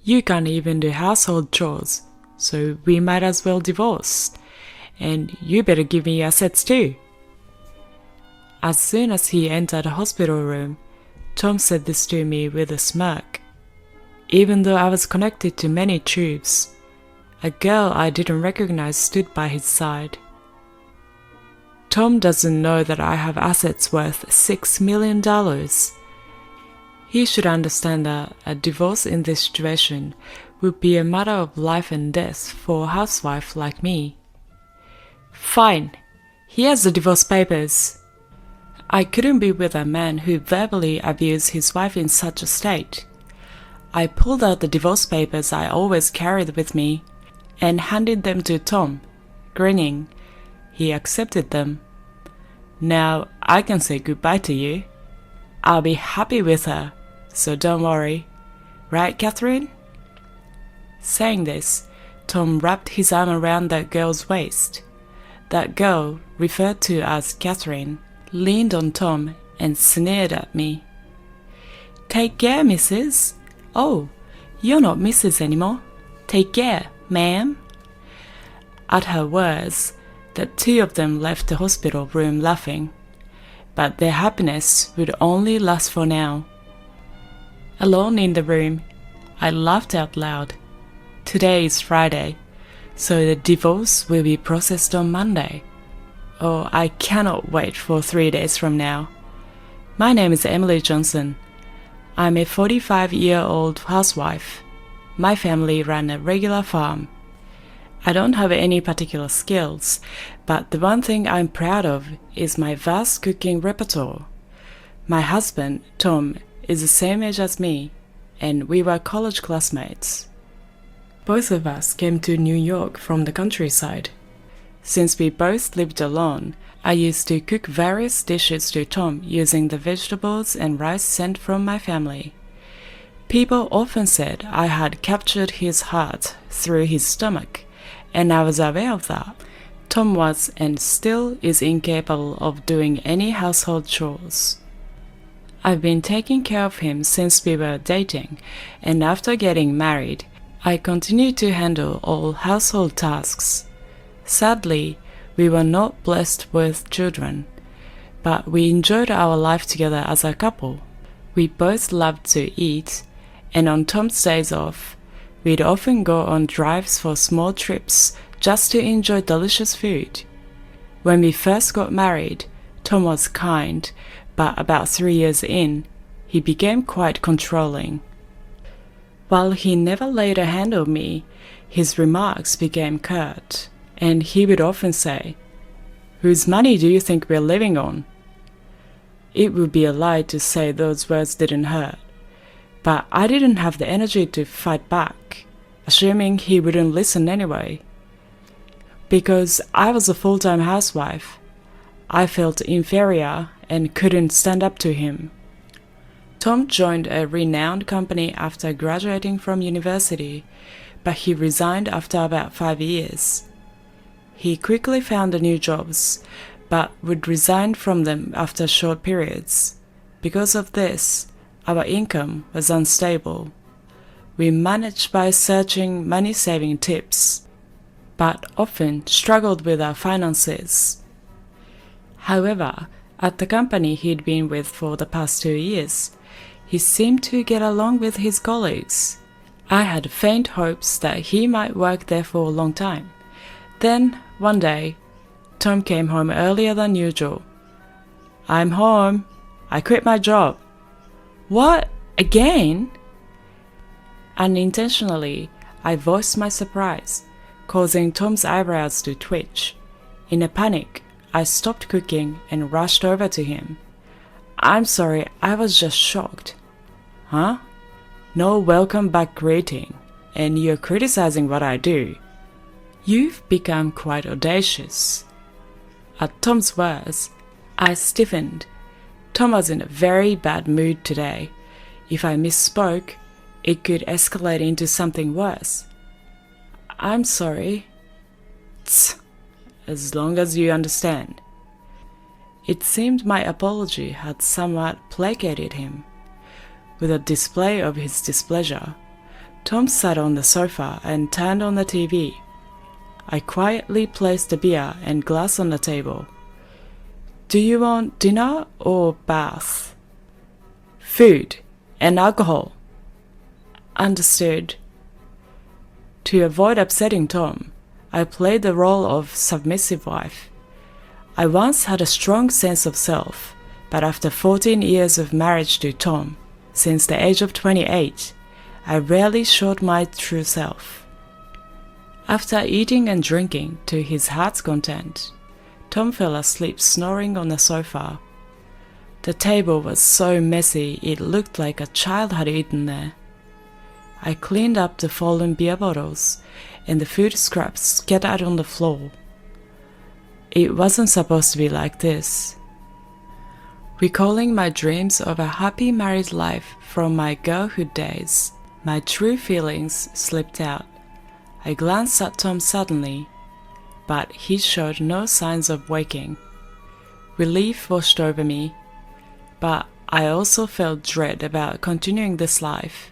You can't even do household chores, so we might as well divorce. And you better give me assets too." As soon as he entered the hospital room, Tom said this to me with a smirk. Even though I was connected to many tubes, a girl I didn't recognize stood by his side. Tom doesn't know that I have assets worth $6 million. He should understand that a divorce in this situation would be a matter of life and death for a housewife like me. "Fine, here's the divorce papers." I couldn't be with a man who verbally abused his wife in such a state. I pulled out the divorce papers I always carried with me and handed them to Tom, grinning. He accepted them. "Now I can say goodbye to you. I'll be happy with her, so don't worry. Right, Catherine?" Saying this, Tom wrapped his arm around that girl's waist. That girl, referred to as Catherine, leaned on Tom and sneered at me. "Take care, Mrs. Oh, you're not Mrs. anymore. Take care, ma'am." At her words, the two of them left the hospital room laughing, but their happiness would only last for now. Alone in the room, I laughed out loud. Today is Friday, so the divorce will be processed on Monday. Oh, I cannot wait for 3 days from now. My name is Emily Johnson. I'm a 45-year-old housewife. My family ran a regular farm. I don't have any particular skills, but the one thing I'm proud of is my vast cooking repertoire. My husband, Tom, is the same age as me, and we were college classmates. Both of us came to New York from the countryside. Since we both lived alone, I used to cook various dishes to Tom using the vegetables and rice sent from my family. People often said I had captured his heart through his stomach, and I was aware of that. Tom was and still is incapable of doing any household chores. I've been taking care of him since we were dating, and after getting married, I continued to handle all household tasks. Sadly, we were not blessed with children, but we enjoyed our life together as a couple. We both loved to eat, and on Tom's days off, we'd often go on drives for small trips just to enjoy delicious food. When we first got married, Tom was kind, but about 3 years in, he became quite controlling. While he never laid a hand on me, his remarks became curt, and he would often say, "Whose money do you think we're living on?" It would be a lie to say those words didn't hurt, but I didn't have the energy to fight back, assuming he wouldn't listen anyway. Because I was a full-time housewife, I felt inferior and couldn't stand up to him. Tom joined a renowned company after graduating from university, but he resigned after about 5 years. He quickly found new jobs, but would resign from them after short periods. Because of this, our income was unstable. We managed by searching money-saving tips, but often struggled with our finances. However, at the company he'd been with for the past 2 years, he seemed to get along with his colleagues. I had faint hopes that he might work there for a long time. Then, one day, Tom came home earlier than usual. "I'm home. I quit my job." "What? Again?" Unintentionally, I voiced my surprise, causing Tom's eyebrows to twitch. In a panic, I stopped cooking and rushed over to him. "I'm sorry, I was just shocked." "Huh? No welcome back greeting, and you're criticizing what I do. You've become quite audacious." At Tom's words, I stiffened. Tom was in a very bad mood today. If I misspoke, it could escalate into something worse. "I'm sorry." "Tsk, as long as you understand." It seemed my apology had somewhat placated him. With a display of his displeasure, Tom sat on the sofa and turned on the TV. I quietly placed the beer and glass on the table. "Do you want dinner or bath?" "Food and alcohol." "Understood." To avoid upsetting Tom, I played the role of submissive wife. I once had a strong sense of self, but after 14 years of marriage to Tom, since the age of 28, I rarely showed my true self. After eating and drinking to his heart's content, Tom fell asleep snoring on the sofa. The table was so messy it looked like a child had eaten there. I cleaned up the fallen beer bottles and the food scraps scattered on the floor. It wasn't supposed to be like this. Recalling my dreams of a happy married life from my girlhood days, my true feelings slipped out. I glanced at Tom suddenly, but he showed no signs of waking. Relief washed over me, but I also felt dread about continuing this life.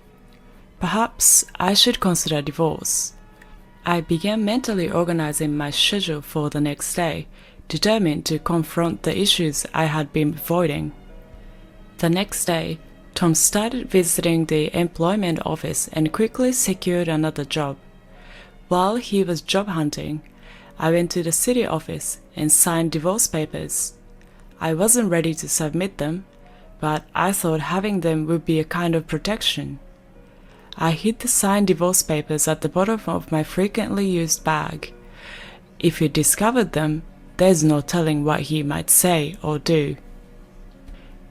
Perhaps I should consider divorce. I began mentally organizing my schedule for the next day, determined to confront the issues I had been avoiding. The next day, Tom started visiting the employment office and quickly secured another job. While he was job hunting, I went to the city office and signed divorce papers. I wasn't ready to submit them, but I thought having them would be a kind of protection. I hid the signed divorce papers at the bottom of my frequently used bag. If he discovered them, there's no telling what he might say or do.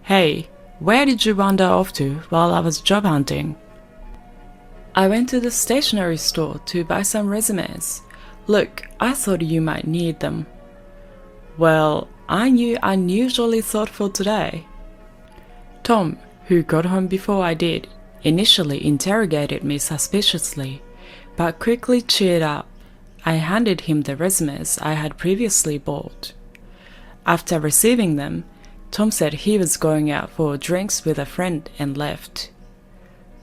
"Hey, where did you wander off to while I was job hunting?" "I went to the stationery store to buy some resumes. Look, I thought you might need them." "Well, aren't you unusually thoughtful today?" Tom, who got home before I did, initially interrogated me suspiciously, but quickly cheered up. I handed him the resumes I had previously bought. After receiving them, Tom said he was going out for drinks with a friend and left.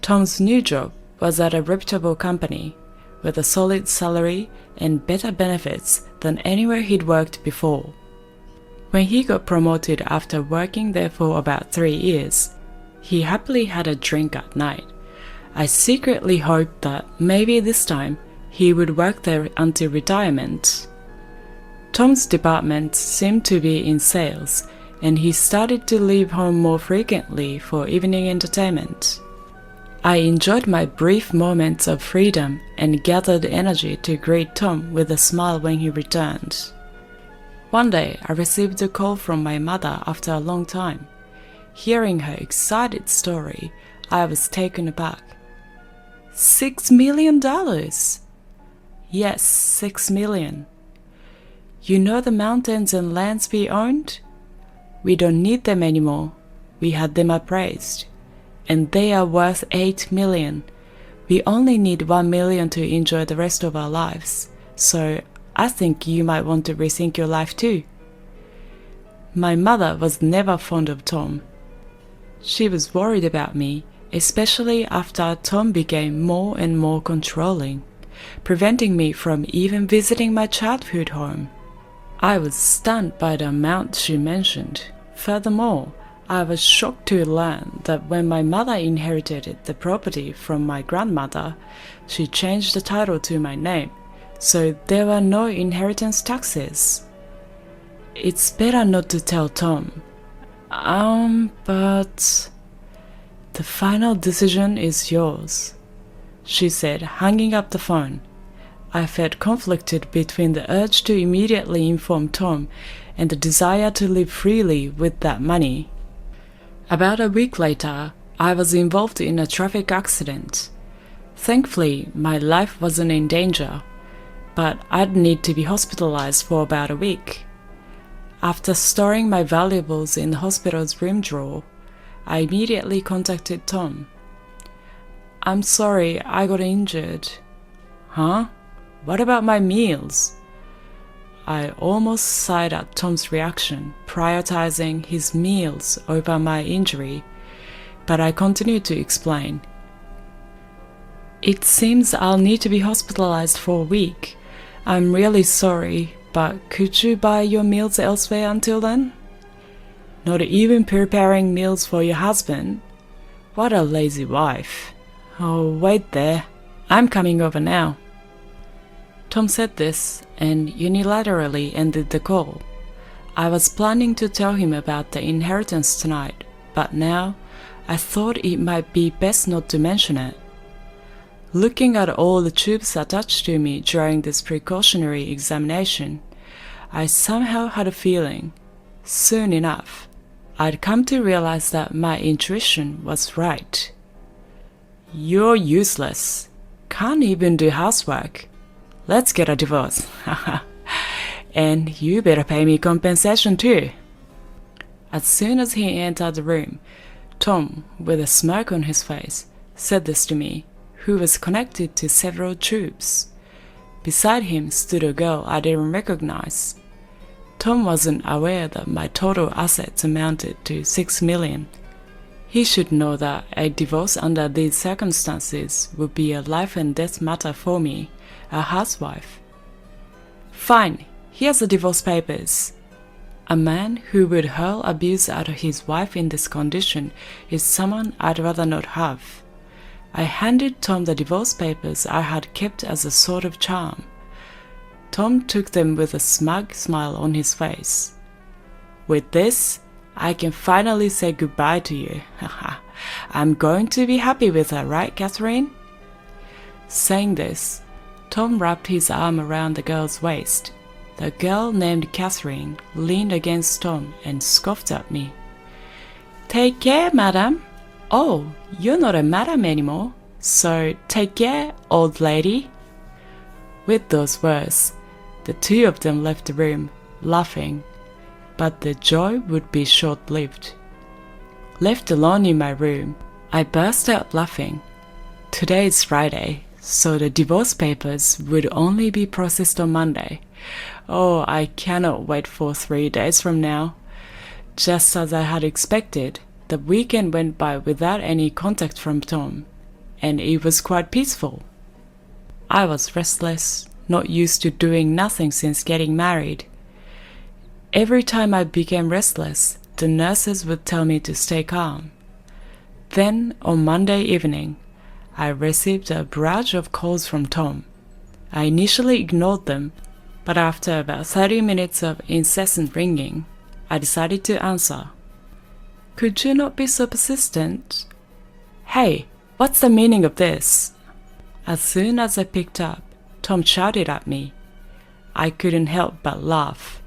Tom's new job was at a reputable company, with a solid salary and better benefits than anywhere he'd worked before. When he got promoted after working there for about 3 years, he happily had a drink at night. I secretly hoped that maybe this time he would work there until retirement. Tom's department seemed to be in sales, and he started to leave home more frequently for evening entertainment. I enjoyed my brief moments of freedom and gathered energy to greet Tom with a smile when he returned. One day, I received a call from my mother after a long time. Hearing her excited story, I was taken aback. $6 million? Yes, 6 million. You know the mountains and lands we owned? We don't need them anymore. We had them appraised. And they are worth 8 million. We only need 1 million to enjoy the rest of our lives. So I think you might want to rethink your life too. My mother was never fond of Tom. She was worried about me, especially after Tom became more and more controlling, preventing me from even visiting my childhood home. I was stunned by the amount she mentioned. Furthermore, I was shocked to learn that when my mother inherited the property from my grandmother, she changed the title to my name, so there were no inheritance taxes. It's better not to tell Tom. But the final decision is yours, she said, hanging up the phone. I felt conflicted between the urge to immediately inform Tom and the desire to live freely with that money. About a week later, I was involved in a traffic accident. Thankfully, my life wasn't in danger, but I'd need to be hospitalized for about a week. After storing my valuables in the hospital's room drawer, I immediately contacted Tom. "I'm sorry, I got injured." "Huh? What about my meals?" I almost sighed at Tom's reaction, prioritizing his meals over my injury, but I continued to explain. It seems I'll need to be hospitalized for a week. I'm really sorry, but could you buy your meals elsewhere until then? Not even preparing meals for your husband? What a lazy wife. Oh, wait there. I'm coming over now. Tom said this and unilaterally ended the call. I was planning to tell him about the inheritance tonight, but now I thought it might be best not to mention it. Looking at all the tubes attached to me during this precautionary examination, I somehow had a feeling, soon enough, I'd come to realize that my intuition was right. You're useless. Can't even do housework. Let's get a divorce. And you better pay me compensation too. As soon as he entered the room, Tom, with a smirk on his face, said this to me, who was connected to several tubes. Beside him stood a girl I didn't recognize. Tom wasn't aware that my total assets amounted to $6 million. He should know that a divorce under these circumstances would be a life and death matter for me, a housewife. Fine, here's the divorce papers. A man who would hurl abuse at his wife in this condition is someone I'd rather not have. I handed Tom the divorce papers I had kept as a sort of charm. Tom took them with a smug smile on his face. With this, I can finally say goodbye to you. I'm going to be happy with her, right, Catherine? Saying this, Tom wrapped his arm around the girl's waist. The girl named Catherine leaned against Tom and scoffed at me. Take care, madam. Oh, you're not a madam anymore, so take care, old lady. With those words, the two of them left the room, laughing, but the joy would be short-lived. Left alone in my room, I burst out laughing. Today is Friday, so the divorce papers would only be processed on Monday. Oh, I cannot wait for 3 days from now. Just as I had expected, the weekend went by without any contact from Tom, and it was quite peaceful. I was restless, not used to doing nothing since getting married. Every time I became restless, the nurses would tell me to stay calm. Then, on Monday evening, I received a barrage of calls from Tom. I initially ignored them, but after about 30 minutes of incessant ringing, I decided to answer. Could you not be so persistent? Hey, what's the meaning of this? As soon as I picked up, Tom shouted at me. I couldn't help but laugh.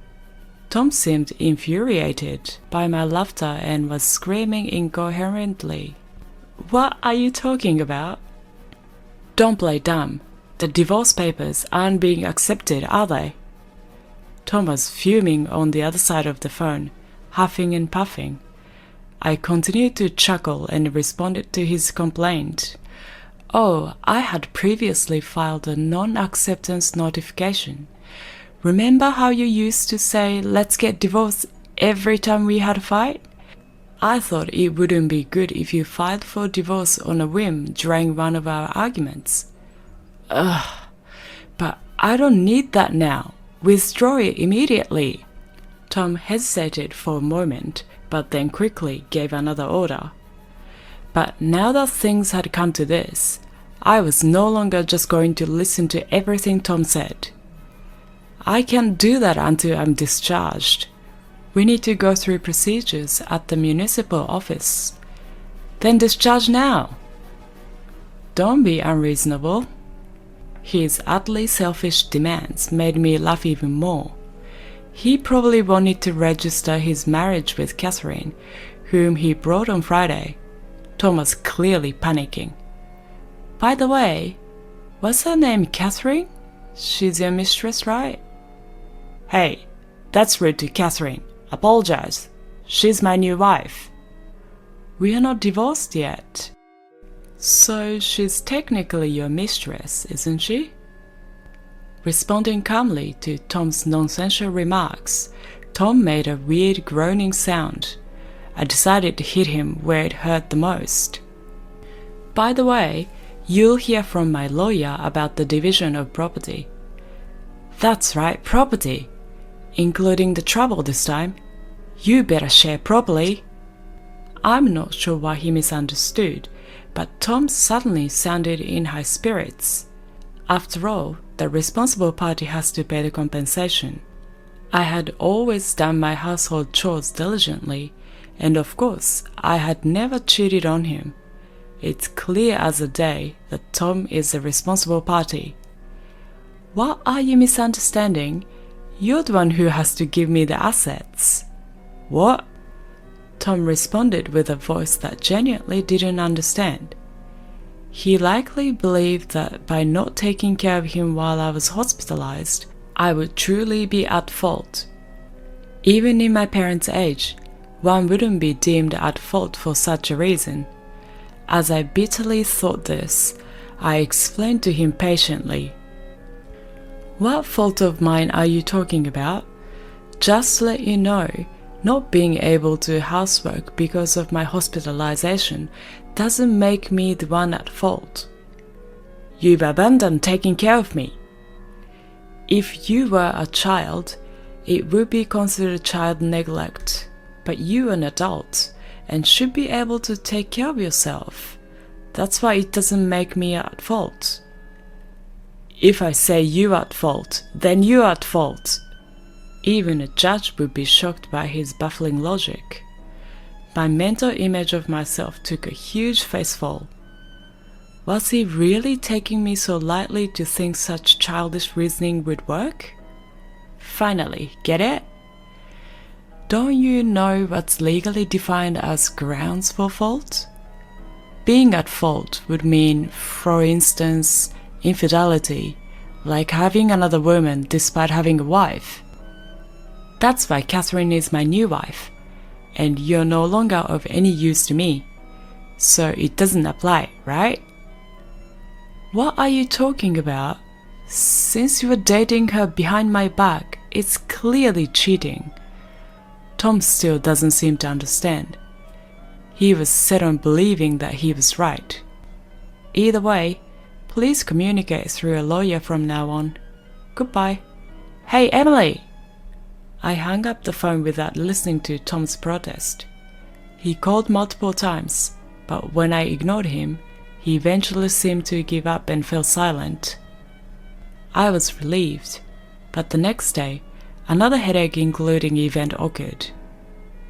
Tom seemed infuriated by my laughter and was screaming incoherently. What are you talking about? Don't play dumb. The divorce papers aren't being accepted, are they? Tom was fuming on the other side of the phone, huffing and puffing. I continued to chuckle and responded to his complaint. Oh, I had previously filed a non-acceptance notification. Remember how you used to say, let's get divorced every time we had a fight? I thought it wouldn't be good if you filed for divorce on a whim during one of our arguments. Ugh, but I don't need that now. Withdraw it immediately. Tom hesitated for a moment, but then quickly gave another order. But now that things had come to this, I was no longer just going to listen to everything Tom said. I can't do that until I'm discharged. We need to go through procedures at the municipal office. Then discharge now. Don't be unreasonable. His utterly selfish demands made me laugh even more. He probably wanted to register his marriage with Catherine, whom he brought on Friday. Tom was clearly panicking. By the way, what's her name, Catherine? She's your mistress, right? Hey, that's rude to Catherine. Apologize. She's my new wife. We are not divorced yet. So she's technically your mistress, isn't she? Responding calmly to Tom's nonsensical remarks, Tom made a weird groaning sound. I decided to hit him where it hurt the most. By the way, You'll hear from my lawyer about the division of property. That's right, property. Including the trouble this time. You better share properly. I'm not sure why he misunderstood, but Tom suddenly sounded in high spirits. After all, the responsible party has to pay the compensation. I had always done my household chores diligently, and of course, I had never cheated on him. It's clear as the day that Tom is the responsible party. What are you misunderstanding? You're the one who has to give me the assets. What? Tom responded with a voice that genuinely didn't understand. He likely believed that by not taking care of him while I was hospitalized, I would truly be at fault. Even in my parents' age, one wouldn't be deemed at fault for such a reason. As I bitterly thought this, I explained to him patiently. What fault of mine are you talking about? Just to let you know, not being able to housework because of my hospitalization doesn't make me the one at fault. You've abandoned taking care of me. If you were a child, it would be considered child neglect, but you're an adult and should be able to take care of yourself. That's why it doesn't make me at fault. If I say you're at fault, then you're at fault. Even a judge would be shocked by his baffling logic. My mental image of myself took a huge facefall. Was he really taking me so lightly to think such childish reasoning would work? Finally, get it? Don't you know what's legally defined as grounds for fault? Being at fault would mean, for instance, infidelity, like having another woman despite having a wife. That's why Catherine is my new wife, and you're no longer of any use to me, so it doesn't apply, right? What are you talking about? Since you were dating her behind my back, it's clearly cheating. Tom still doesn't seem to understand. He was set on believing that he was right. Either way, please communicate through a lawyer from now on. Goodbye. Hey, Emily! I hung up the phone without listening to Tom's protest. He called multiple times, but when I ignored him, he eventually seemed to give up and fell silent. I was relieved, but the next day, another headache-including event occurred.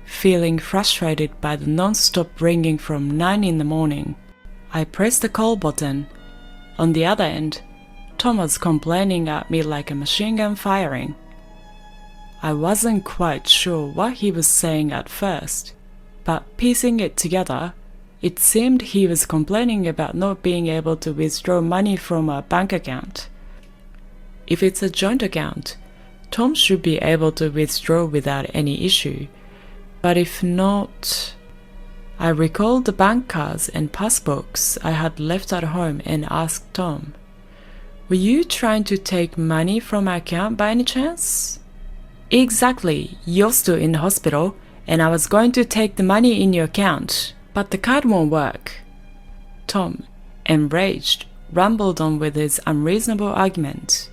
Feeling frustrated by the non-stop ringing from 9 in the morning, I pressed the call button. On the other end, Tom was complaining at me like a machine gun firing. I wasn't quite sure what he was saying at first, but piecing it together, it seemed he was complaining about not being able to withdraw money from a bank account. If it's a joint account, Tom should be able to withdraw without any issue, but if not... I recalled the bank cards and passbooks I had left at home and asked Tom, "Were you trying to take money from my account by any chance?" "Exactly, you're still in the hospital, and I was going to take the money in your account, but the card won't work." Tom, enraged, rumbled on with his unreasonable argument.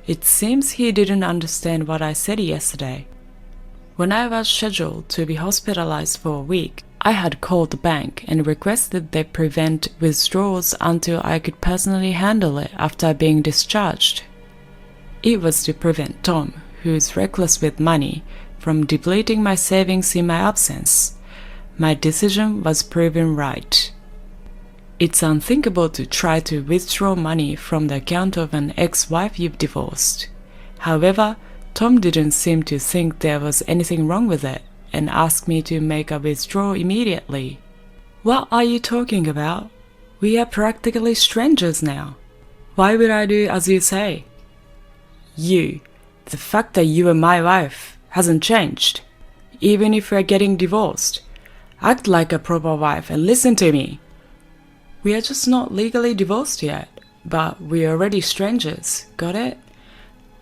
It seems he didn't understand what I said yesterday. When I was scheduled to be hospitalized for a week, I had called the bank and requested they prevent withdrawals until I could personally handle it after being discharged. It was to prevent Tom, who is reckless with money, from depleting my savings in my absence. My decision was proven right. It's unthinkable to try to withdraw money from the account of an ex-wife you've divorced. However, Tom didn't seem to think there was anything wrong with it, and asked me to make a withdrawal immediately. "What are you talking about? We are practically strangers now. Why would I do as you say?" The fact that you are my wife hasn't changed. Even if we're getting divorced, act like a proper wife and listen to me. We are just not legally divorced yet, but we're already strangers, got it?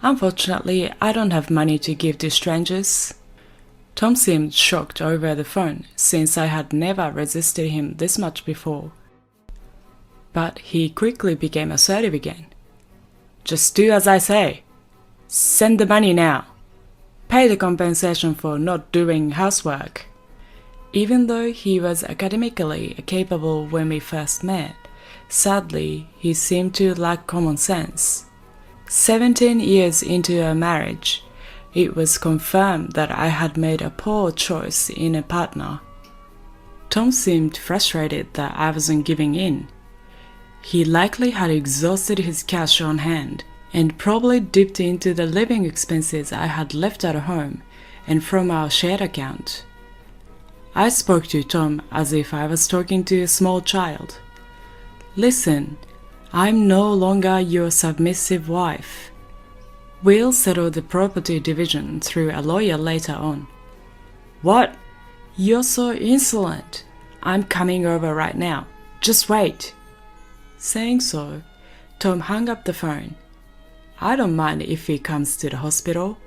Unfortunately, I don't have money to give to strangers. Tom seemed shocked over the phone, since I had never resisted him this much before. but he quickly became assertive again. Just do as I say. Send the money now. Pay the compensation for not doing housework. Even though he was academically capable when we first met, sadly, he seemed to lack common sense. 17 years into our marriage, it was confirmed that I had made a poor choice in a partner. Tom seemed frustrated that I wasn't giving in. He likely had exhausted his cash on hand and probably dipped into the living expenses I had left at home and from our shared account. I spoke to Tom as if I was talking to a small child. Listen, I'm no longer your submissive wife. We'll settle the property division through a lawyer later on. What? You're so insolent. I'm coming over right now. Just wait. Saying so, Tom hung up the phone. I don't mind if he comes to the hospital,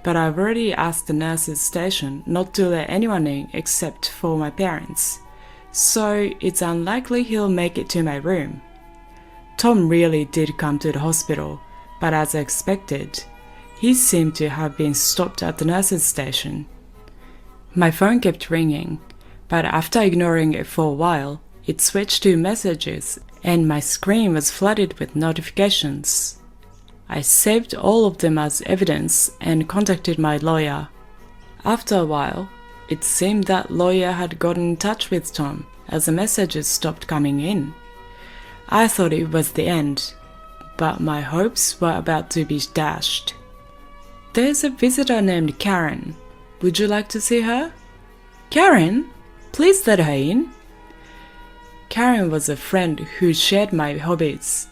but I've already asked the nurse's station not to let anyone in except for my parents, so it's unlikely he'll make it to my room. Tom really did come to the hospital, but as I expected, he seemed to have been stopped at the nurse's station. My phone kept ringing, but after ignoring it for a while, it switched to messages and my screen was flooded with notifications. I saved all of them as evidence and contacted my lawyer. After a while, it seemed that lawyer had gotten in touch with Tom as the messages stopped coming in. I thought it was the end, but my hopes were about to be dashed. There's a visitor named Karen. Would you like to see her? Karen? Please let her in. Karen was a friend who shared my hobbies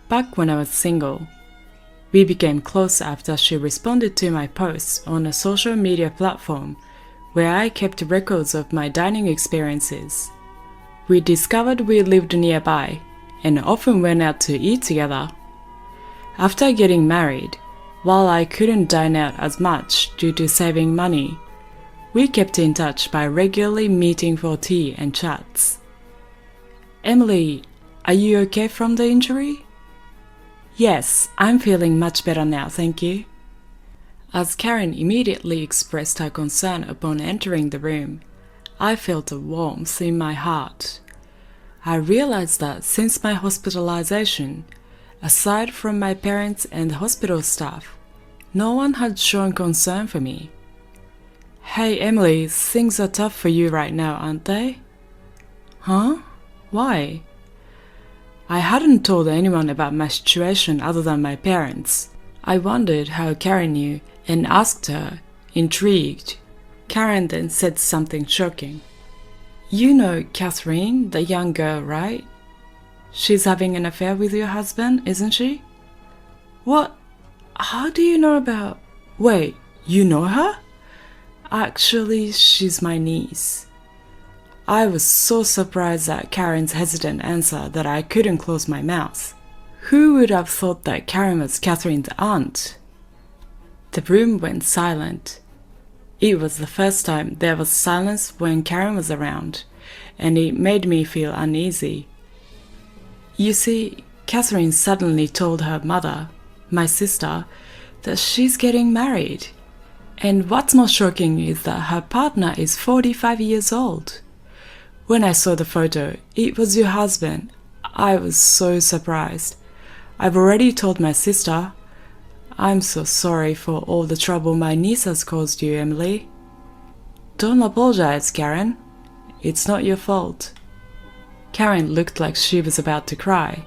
back when I was single. We became close after she responded to my posts on a social media platform where I kept records of my dining experiences. We discovered we lived nearby and often went out to eat together. After getting married, while I couldn't dine out as much due to saving money, we kept in touch by regularly meeting for tea and chats. Emily, are you okay from the injury? Yes, I'm feeling much better now, thank you. As Karen immediately expressed her concern upon entering the room, I felt a warmth in my heart. I realized that since my hospitalization, aside from my parents and the hospital staff, no one had shown concern for me. Hey Emily, things are tough for you right now, aren't they? Huh? Why? I hadn't told anyone about my situation other than my parents. I wondered how Karen knew and asked her, intrigued. Karen then said something shocking. You know Catherine, the young girl, right? She's having an affair with your husband, isn't she? What? How do you know about... Wait, you know her? Actually, she's my niece. I was so surprised at Karen's hesitant answer that I couldn't close my mouth. Who would have thought that Karen was Catherine's aunt? The room went silent. It was the first time there was silence when Karen was around, and it made me feel uneasy. You see, Catherine suddenly told her mother, my sister, that she's getting married. And what's more shocking is that her partner is 45 years old. When I saw the photo, it was your husband. I was so surprised. I've already told my sister. I'm so sorry for all the trouble my niece has caused you, Emily. Don't apologize, Karen. It's not your fault. Karen looked like she was about to cry.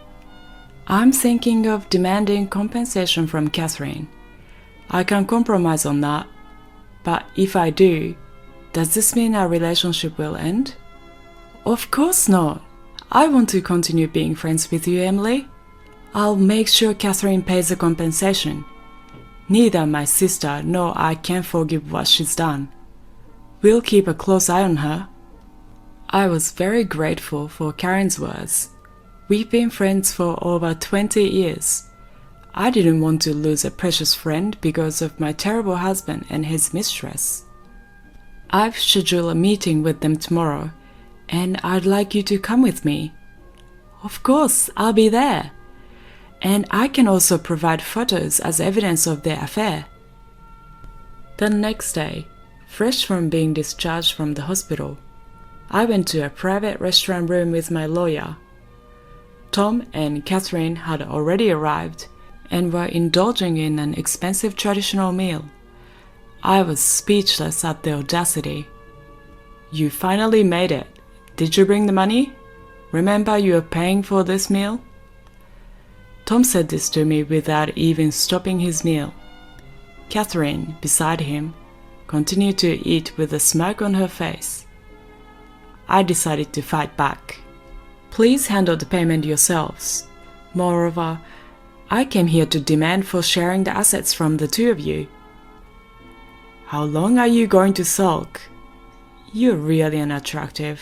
I'm thinking of demanding compensation from Catherine. I can compromise on that. But if I do, does this mean our relationship will end? Of course not. I want to continue being friends with you, Emily. I'll make sure Catherine pays the compensation. Neither my sister nor I can forgive what she's done. We'll keep a close eye on her. I was very grateful for Karen's words. We've been friends for over 20 years. I didn't want to lose a precious friend because of my terrible husband and his mistress. I've scheduled a meeting with them tomorrow, and I'd like you to come with me. Of course, I'll be there. And I can also provide photos as evidence of their affair. The next day, fresh from being discharged from the hospital, I went to a private restaurant room with my lawyer. Tom and Catherine had already arrived and were indulging in an expensive traditional meal. I was speechless at the audacity. You finally made it. Did you bring the money? Remember you are paying for this meal? Tom said this to me without even stopping his meal. Catherine, beside him, continued to eat with a smirk on her face. I decided to fight back. Please handle the payment yourselves. Moreover, I came here to demand for sharing the assets from the two of you. How long are you going to sulk? You're really unattractive.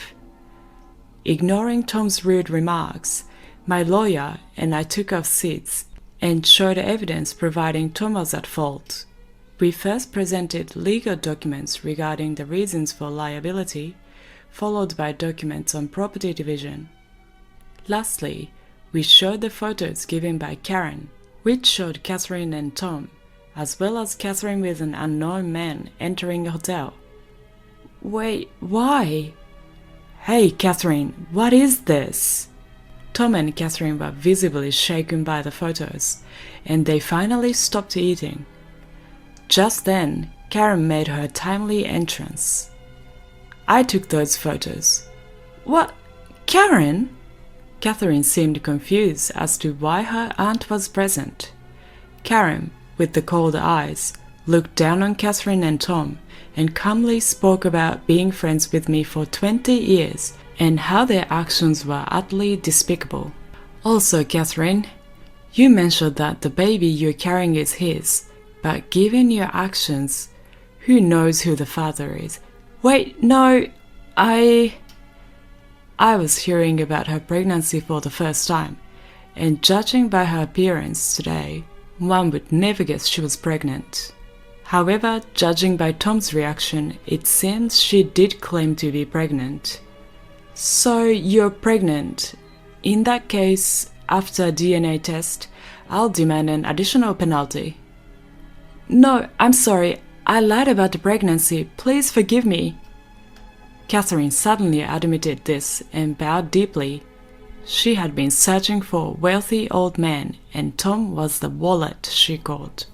Ignoring Tom's rude remarks, my lawyer and I took our seats and showed evidence proving Tom was at fault. We first presented legal documents regarding the reasons for liability, followed by documents on property division. Lastly, we showed the photos given by Karen, which showed Catherine and Tom, as well as Catherine with an unknown man entering a hotel. Wait, why? Hey, Catherine, what is this? Tom and Catherine were visibly shaken by the photos, and they finally stopped eating. Just then, Karen made her timely entrance. I took those photos. What? Karen? Catherine seemed confused as to why her aunt was present. Karen, with the cold eyes, looked down on Catherine and Tom and calmly spoke about being friends with me for 20 years and how their actions were utterly despicable. Also, Catherine, you mentioned that the baby you're carrying is his, but given your actions, who knows who the father is? Wait, no, I was hearing about her pregnancy for the first time, and judging by her appearance today, one would never guess she was pregnant. However, judging by Tom's reaction, it seems she did claim to be pregnant. So you're pregnant. In that case, after a DNA test, I'll demand an additional penalty. No, I'm sorry, I lied about the pregnancy. Please forgive me. Catherine suddenly admitted this and bowed deeply. She had been searching for a wealthy old man, and Tom was the wallet she called.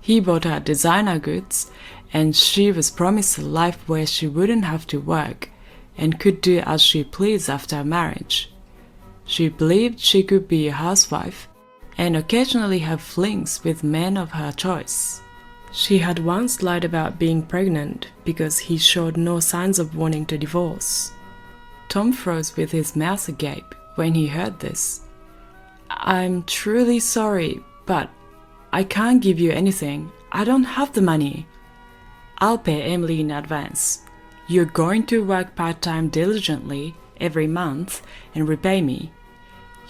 He bought her designer goods, and she was promised a life where she wouldn't have to work and could do as she pleased after marriage. She believed she could be a housewife and occasionally have flings with men of her choice. She had once lied about being pregnant because he showed no signs of wanting to divorce. Tom froze with his mouth agape when he heard this. I'm truly sorry, but I can't give you anything. I don't have the money. I'll pay Emily in advance. You're going to work part-time diligently every month and repay me.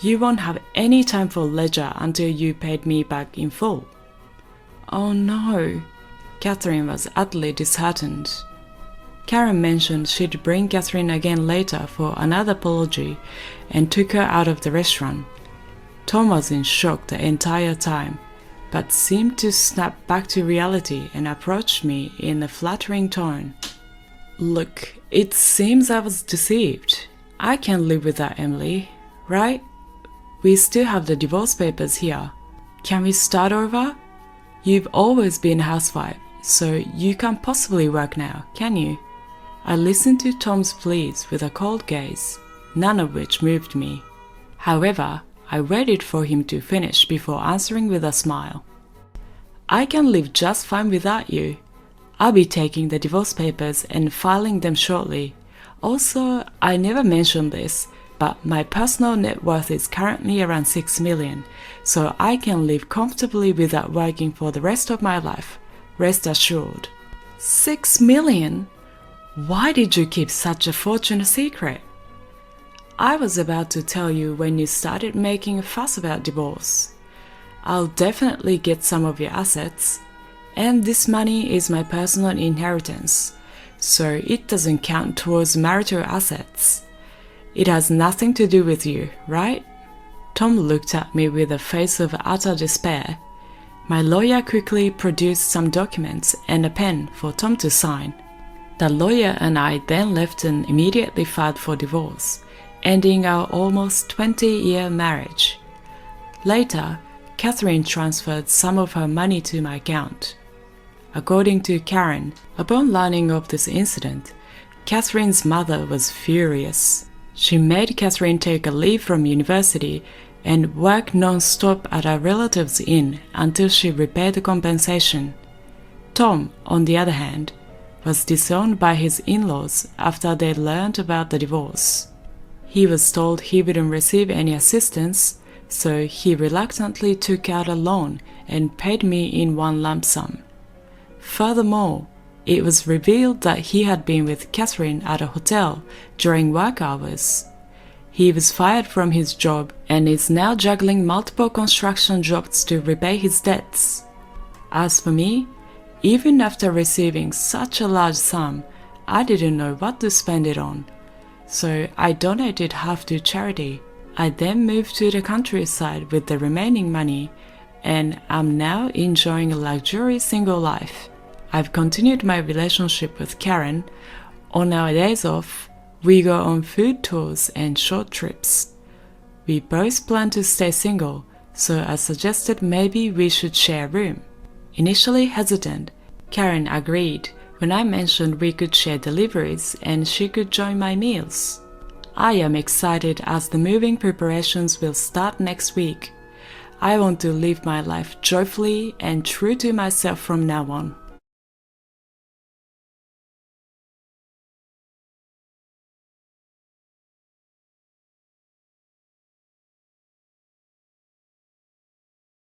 You won't have any time for leisure until you paid me back in full. Oh no. Catherine was utterly disheartened. Karen mentioned she'd bring Catherine again later for another apology and took her out of the restaurant. Tom was in shock the entire time, but seemed to snap back to reality and approached me in a flattering tone. Look, it seems I was deceived. I can't live without Emily, right? We still have the divorce papers here. Can we start over? You've always been a housewife, so you can't possibly work now, can you? I listened to Tom's pleas with a cold gaze, none of which moved me. However, I waited for him to finish before answering with a smile. I can live just fine without you. I'll be taking the divorce papers and filing them shortly. Also, I never mentioned this, but my personal net worth is currently around 6 million, so I can live comfortably without working for the rest of my life. Rest assured. 6 million? Why did you keep such a fortune a secret? I was about to tell you when you started making a fuss about divorce. I'll definitely get some of your assets, and this money is my personal inheritance, so it doesn't count towards marital assets. It has nothing to do with you, right? Tom looked at me with a face of utter despair. My lawyer quickly produced some documents and a pen for Tom to sign. The lawyer and I then left and immediately filed for divorce, ending our almost 20-year marriage. Later, Catherine transferred some of her money to my account. According to Karen, upon learning of this incident, Catherine's mother was furious. She made Catherine take a leave from university and work non-stop at a relative's inn until she repaid the compensation. Tom, on the other hand, was disowned by his in-laws after they learned about the divorce. He was told he wouldn't receive any assistance, so he reluctantly took out a loan and paid me in one lump sum. Furthermore, it was revealed that he had been with Catherine at a hotel during work hours. He was fired from his job and is now juggling multiple construction jobs to repay his debts. As for me, even after receiving such a large sum, I didn't know what to spend it on, so I donated half to charity. I then moved to the countryside with the remaining money, and I'm now enjoying a luxurious single life. I've continued my relationship with Karen. On our days off, we go on food tours and short trips. We both plan to stay single, so I suggested maybe we should share a room. Initially hesitant, Karen agreed when I mentioned we could share deliveries and she could join my meals. I am excited as the moving preparations will start next week. I want to live my life joyfully and true to myself from now on.